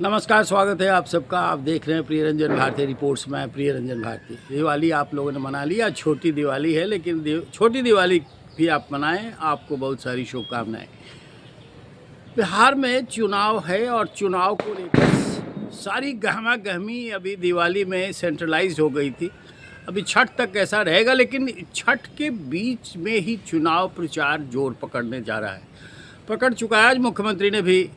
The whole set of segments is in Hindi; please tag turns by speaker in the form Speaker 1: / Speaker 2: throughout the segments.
Speaker 1: नमस्कार, स्वागत है आप सबका। आप देख रहे हैं प्रिय रंजन भारती रिपोर्ट्स में। प्रिय रंजन भारती, दिवाली आप लोगों ने मना लिया। छोटी दिवाली है, लेकिन छोटी दिवाली भी आप मनाएं। आपको बहुत सारी शुभकामनाएं। बिहार में चुनाव है और चुनाव को लेकर सारी गहमा गहमी अभी दिवाली में सेंट्रलाइज हो गई थी। अभी छठ तक ऐसा रहेगा, लेकिन छठ के बीच में ही चुनाव प्रचार जोर पकड़ने जा रहा है। पकड़ चुका है। आज मुख्यमंत्री ने भी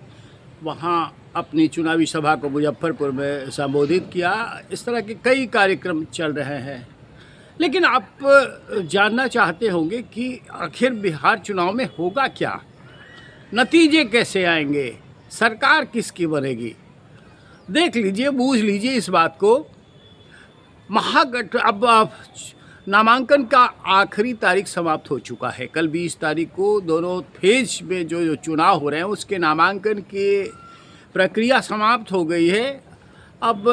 Speaker 1: वहाँ अपनी चुनावी सभा को मुजफ्फरपुर में संबोधित किया। इस तरह के कई कार्यक्रम चल रहे हैं। लेकिन आप जानना चाहते होंगे कि आखिर बिहार चुनाव में होगा क्या, नतीजे कैसे आएंगे, सरकार किसकी बनेगी। देख लीजिए, बूझ लीजिए इस बात को। अब नामांकन का आखिरी तारीख समाप्त हो चुका है। कल 20 तारीख को दोनों फेज में जो चुनाव हो रहे हैं उसके नामांकन के प्रक्रिया समाप्त हो गई है। अब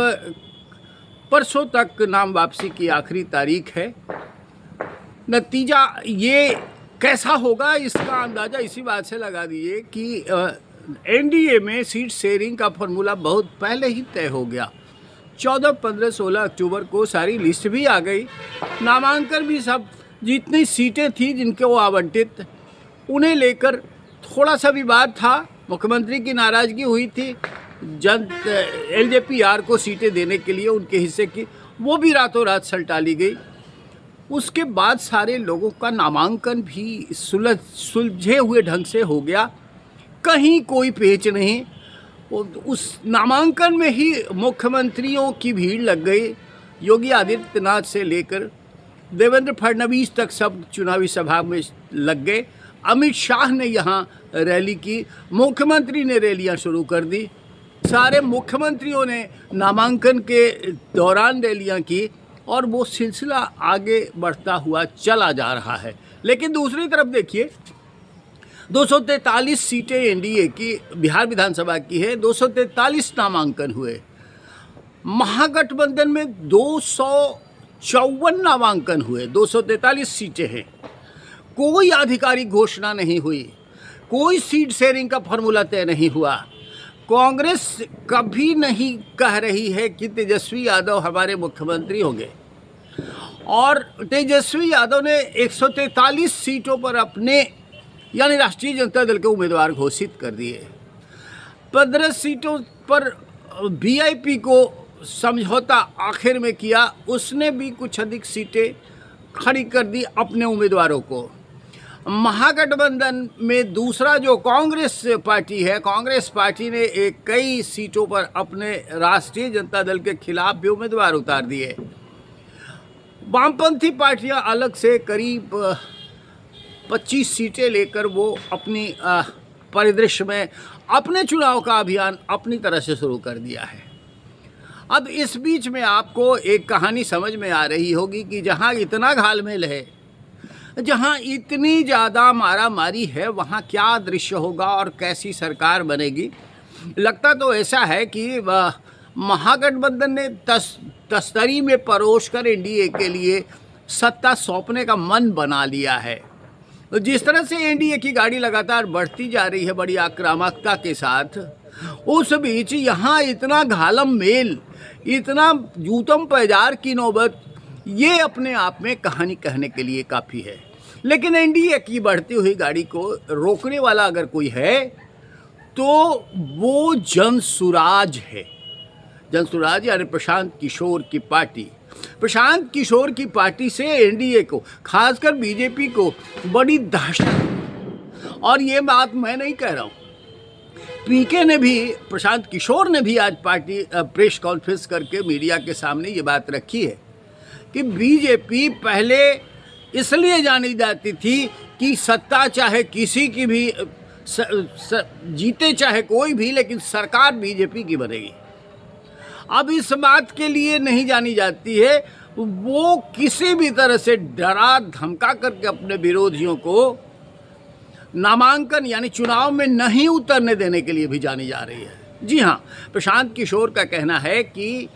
Speaker 1: परसों तक नाम वापसी की आखिरी तारीख है। नतीजा ये कैसा होगा इसका अंदाज़ा इसी बात से लगा दीजिए कि एनडीए में सीट शेयरिंग का फॉर्मूला बहुत पहले ही तय हो गया। 14, 15, 16 अक्टूबर को सारी लिस्ट भी आ गई। नामांकन भी सब जितनी सीटें थी जिनके वो आवंटित, उन्हें लेकर थोड़ा सा विवाद था। मुख्यमंत्री की नाराज़गी हुई थी एलजेपीआर को सीटें देने के लिए उनके हिस्से की, वो भी रातों रात सल्टा ली गई। उसके बाद सारे लोगों का नामांकन भी सुलझे हुए ढंग से हो गया। कहीं कोई पेच नहीं। उस नामांकन में ही मुख्यमंत्रियों की भीड़ लग गई। योगी आदित्यनाथ से लेकर देवेंद्र फडणवीस तक सब चुनावी सभा में लग गए। अमित शाह ने यहाँ रैली की, मुख्यमंत्री ने रैलियाँ शुरू कर दी। सारे मुख्यमंत्रियों ने नामांकन के दौरान रैलियाँ की और वो सिलसिला आगे बढ़ता हुआ चला जा रहा है। लेकिन दूसरी तरफ देखिए, 243 सीटें एनडीए की बिहार विधानसभा की है। 243 नामांकन हुए। महागठबंधन में 254 नामांकन हुए। 243 सीटें हैं। कोई आधिकारिक घोषणा नहीं हुई। कोई सीट शेयरिंग का फॉर्मूला तय नहीं हुआ। कांग्रेस कभी नहीं कह रही है कि तेजस्वी यादव हमारे मुख्यमंत्री होंगे, और तेजस्वी यादव ने 143 सीटों पर अपने यानी राष्ट्रीय जनता दल के उम्मीदवार घोषित कर दिए। 15 सीटों पर वीआईपी को समझौता आखिर में किया, उसने भी कुछ अधिक सीटें खड़ी कर दी अपने उम्मीदवारों को। महागठबंधन में दूसरा जो कांग्रेस पार्टी है, कांग्रेस पार्टी ने कई सीटों पर अपने राष्ट्रीय जनता दल के खिलाफ भी उम्मीदवार उतार दिए। वामपंथी पार्टियां अलग से करीब 25 सीटें लेकर वो अपनी परिदृश्य में अपने चुनाव का अभियान अपनी तरह से शुरू कर दिया है। अब इस बीच में आपको एक कहानी समझ में आ रही होगी कि जहाँ इतना घालमेल है, जहाँ इतनी ज़्यादा मारामारी है, वहाँ क्या दृश्य होगा और कैसी सरकार बनेगी। लगता तो ऐसा है कि महागठबंधन ने तस्तरी में परोस कर एनडीए के लिए सत्ता सौंपने का मन बना लिया है। तो जिस तरह से एनडीए की गाड़ी लगातार बढ़ती जा रही है बड़ी आक्रामकता के साथ, उस बीच यहाँ इतना घालम मेल, इतना जूतम पैजार की नौबत, ये अपने आप में कहानी कहने के लिए काफ़ी है। लेकिन एनडीए की बढ़ती हुई गाड़ी को रोकने वाला अगर कोई है तो वो जनसुराज है। जनसुराज यानी प्रशांत किशोर की पार्टी। प्रशांत किशोर की पार्टी से एनडीए को, खासकर बीजेपी को बड़ी दहशत। और ये बात मैं नहीं कह रहा हूँ, पीके ने भी, प्रशांत किशोर ने भी आज पार्टी प्रेस कॉन्फ्रेंस करके मीडिया के सामने ये बात रखी है कि बीजेपी पहले इसलिए जानी जाती थी कि सत्ता चाहे किसी की भी जीते चाहे कोई भी, लेकिन सरकार बीजेपी की बनेगी। अब इस बात के लिए नहीं जानी जाती है, वो किसी भी तरह से डरा धमका करके अपने विरोधियों को नामांकन यानी चुनाव में नहीं उतरने देने के लिए भी जानी जा रही है। जी हाँ, प्रशांत किशोर का कहना है कि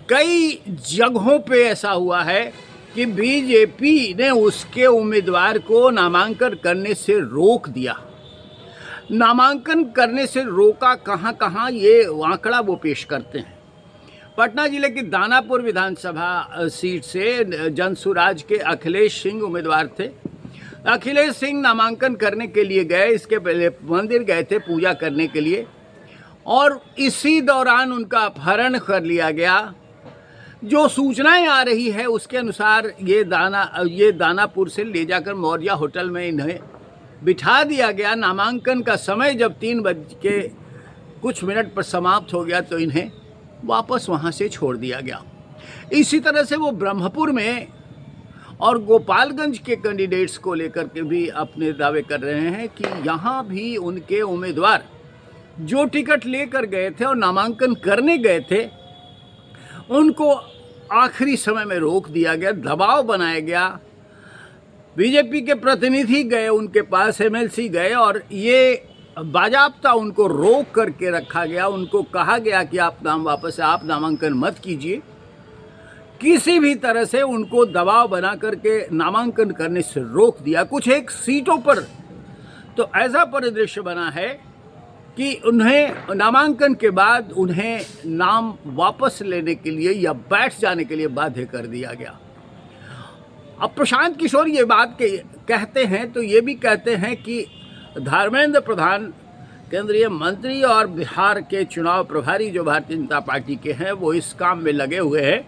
Speaker 1: कई जगहों पे ऐसा हुआ है कि बीजेपी ने उसके उम्मीदवार को नामांकन करने से रोक दिया। नामांकन करने से रोका कहाँ कहाँ, ये आंकड़ा वो पेश करते हैं। पटना जिले की दानापुर विधानसभा सीट से जनसुराज के अखिलेश सिंह उम्मीदवार थे। अखिलेश सिंह नामांकन करने के लिए गए, इसके पहले मंदिर गए थे पूजा करने के लिए, और इसी दौरान उनका अपहरण कर लिया गया। जो सूचनाएं आ रही है उसके अनुसार ये दानापुर से ले जाकर मौर्य होटल में इन्हें बिठा दिया गया। नामांकन का समय जब 3 कुछ मिनट पर समाप्त हो गया तो इन्हें वापस वहां से छोड़ दिया गया। इसी तरह से वो ब्रह्मपुर में और गोपालगंज के कैंडिडेट्स को लेकर के भी अपने दावे कर रहे हैं कि यहाँ भी उनके उम्मीदवार जो टिकट लेकर गए थे और नामांकन करने गए थे, उनको आखिरी समय में रोक दिया गया, दबाव बनाया गया। बीजेपी के प्रतिनिधि गए उनके पास, एमएलसी गए, और ये बाजाब्ता उनको रोक करके रखा गया। उनको कहा गया कि आप नामांकन मत कीजिए। किसी भी तरह से उनको दबाव बना करके नामांकन करने से रोक दिया। कुछ एक सीटों पर तो ऐसा परिदृश्य बना है कि उन्हें नामांकन के बाद उन्हें नाम वापस लेने के लिए या बैठ जाने के लिए बाध्य कर दिया गया। अब प्रशांत किशोर ये बात कहते हैं तो ये भी कहते हैं कि धर्मेंद्र प्रधान केंद्रीय मंत्री और बिहार के चुनाव प्रभारी जो भारतीय जनता पार्टी के हैं वो इस काम में लगे हुए हैं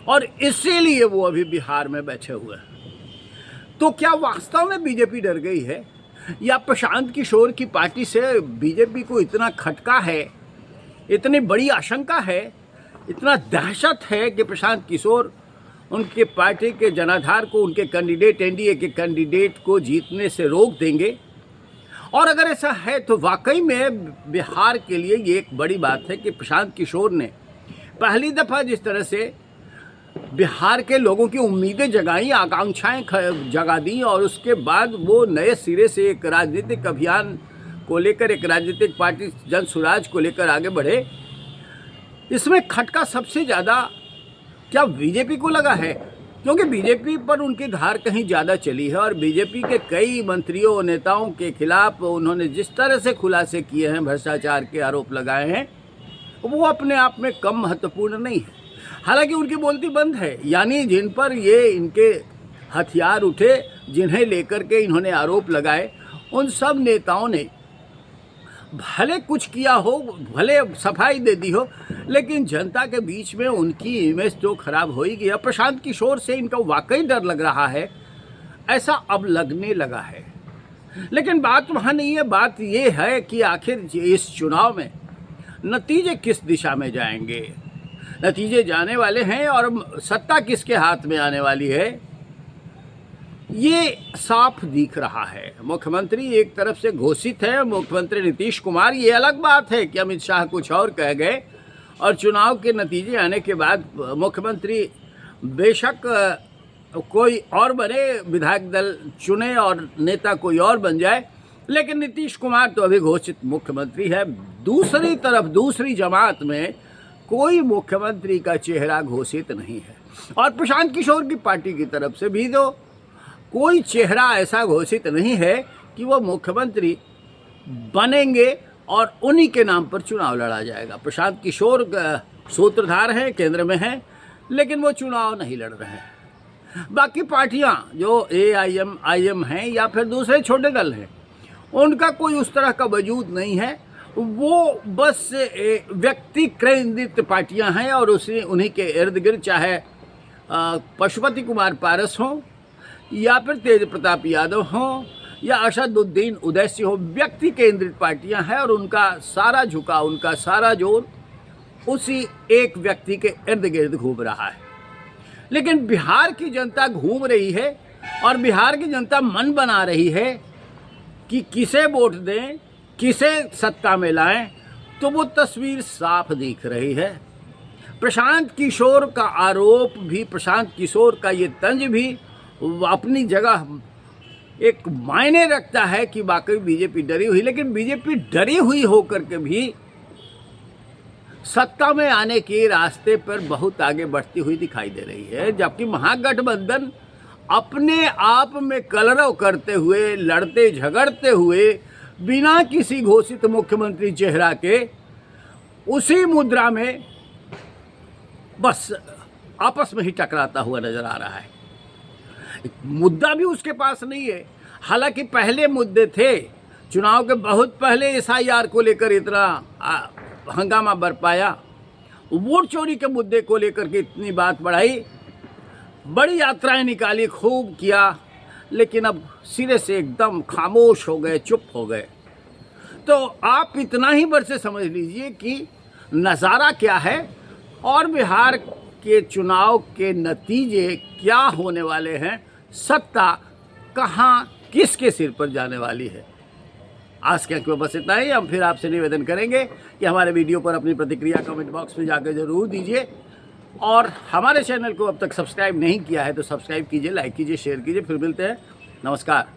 Speaker 1: और इसीलिए वो अभी बिहार में बैठे हुए हैं। तो क्या वास्तव में बीजेपी डर गई है या प्रशांत किशोर की पार्टी से बीजेपी को इतना खटका है, इतनी बड़ी आशंका है, इतना दहशत है कि प्रशांत किशोर उनके पार्टी के जनाधार को, उनके कैंडिडेट, एनडीए के कैंडिडेट को जीतने से रोक देंगे? और अगर ऐसा है तो वाकई में बिहार के लिए ये एक बड़ी बात है कि प्रशांत किशोर ने पहली दफ़ा जिस तरह से बिहार के लोगों की उम्मीदें जगाई, आकांक्षाएं जगा दी, और उसके बाद वो नए सिरे से एक राजनीतिक अभियान को लेकर, एक राजनीतिक पार्टी जनसुराज को लेकर आगे बढ़े। इसमें खटका सबसे ज़्यादा क्या बीजेपी को लगा है, क्योंकि बीजेपी पर उनकी धार कहीं ज़्यादा चली है और बीजेपी के कई मंत्रियों और नेताओं के खिलाफ उन्होंने जिस तरह से खुलासे किए हैं, भ्रष्टाचार के आरोप लगाए हैं, वो अपने आप में कम महत्वपूर्ण नहीं है। हालांकि उनकी बोलती बंद है, यानी जिन पर ये इनके हथियार उठे, जिन्हें लेकर के इन्होंने आरोप लगाए, उन सब नेताओं ने भले कुछ किया हो, भले सफाई दे दी हो, लेकिन जनता के बीच में उनकी इमेज तो खराब हो ही गया। प्रशांत किशोर से इनका वाकई डर लग रहा है, ऐसा अब लगने लगा है। लेकिन बात वहाँ नहीं है, बात ये है कि आखिर इस चुनाव में नतीजे किस दिशा में जाएंगे। नतीजे जाने वाले हैं और सत्ता किसके हाथ में आने वाली है ये साफ दिख रहा है। मुख्यमंत्री एक तरफ से घोषित है, मुख्यमंत्री नीतीश कुमार। ये अलग बात है कि अमित शाह कुछ और कह गए और चुनाव के नतीजे आने के बाद मुख्यमंत्री बेशक कोई और बने, विधायक दल चुने और नेता कोई और बन जाए, लेकिन नीतीश कुमार तो अभी घोषित मुख्यमंत्री है। दूसरी तरफ दूसरी जमात में कोई मुख्यमंत्री का चेहरा घोषित नहीं है और प्रशांत किशोर की पार्टी की तरफ से भी तो कोई चेहरा ऐसा घोषित नहीं है कि वो मुख्यमंत्री बनेंगे और उन्हीं के नाम पर चुनाव लड़ा जाएगा। प्रशांत किशोर सूत्रधार हैं, केंद्र में हैं, लेकिन वो चुनाव नहीं लड़ रहे हैं। बाकी पार्टियां जो AIM हैं या फिर दूसरे छोटे दल हैं, उनका कोई उस तरह का वजूद नहीं है। वो बस व्यक्ति केंद्रित पार्टियां हैं और उन्हीं के इर्द गिर्द चाहे पशुपति कुमार पारस हों या फिर तेज प्रताप यादव हों या असदुद्दीन उदैसी हो, व्यक्ति केंद्रित पार्टियां हैं और उनका सारा झुकाव, उनका सारा जोर उसी एक व्यक्ति के इर्द गिर्द घूम रहा है। लेकिन बिहार की जनता घूम रही है और बिहार की जनता मन बना रही है कि किसे वोट दें, किसे सत्ता में लाएं, तो वो तस्वीर साफ दिख रही है। प्रशांत किशोर का आरोप भी, प्रशांत किशोर का ये तंज भी अपनी जगह एक मायने रखता है कि वाकई बीजेपी डरी हुई, लेकिन बीजेपी डरी हुई होकर के भी सत्ता में आने के रास्ते पर बहुत आगे बढ़ती हुई दिखाई दे रही है, जबकि महागठबंधन अपने आप में कलरव करते हुए, लड़ते झगड़ते हुए बिना किसी घोषित मुख्यमंत्री चेहरा के उसी मुद्रा में बस आपस में ही टकराता हुआ नजर आ रहा है। मुद्दा भी उसके पास नहीं है। हालांकि पहले मुद्दे थे, चुनाव के बहुत पहले SIR को लेकर इतना हंगामा बरपाया, वोट चोरी के मुद्दे को लेकर के इतनी बात बढ़ाई, बड़ी यात्राएं निकाली, खूब किया, लेकिन अब सिरे से एकदम खामोश हो गए, चुप हो गए। तो आप इतना ही बर से समझ लीजिए कि नज़ारा क्या है और बिहार के चुनाव के नतीजे क्या होने वाले हैं, सत्ता कहाँ किसके सिर पर जाने वाली है। आज के अंक में बस इतना ही। हम फिर आपसे निवेदन करेंगे कि हमारे वीडियो पर अपनी प्रतिक्रिया कमेंट बॉक्स में जाकर ज़रूर दीजिए, और हमारे चैनल को अब तक सब्सक्राइब नहीं किया है तो सब्सक्राइब कीजिए, लाइक कीजिए, शेयर कीजिए। फिर मिलते हैं, नमस्कार।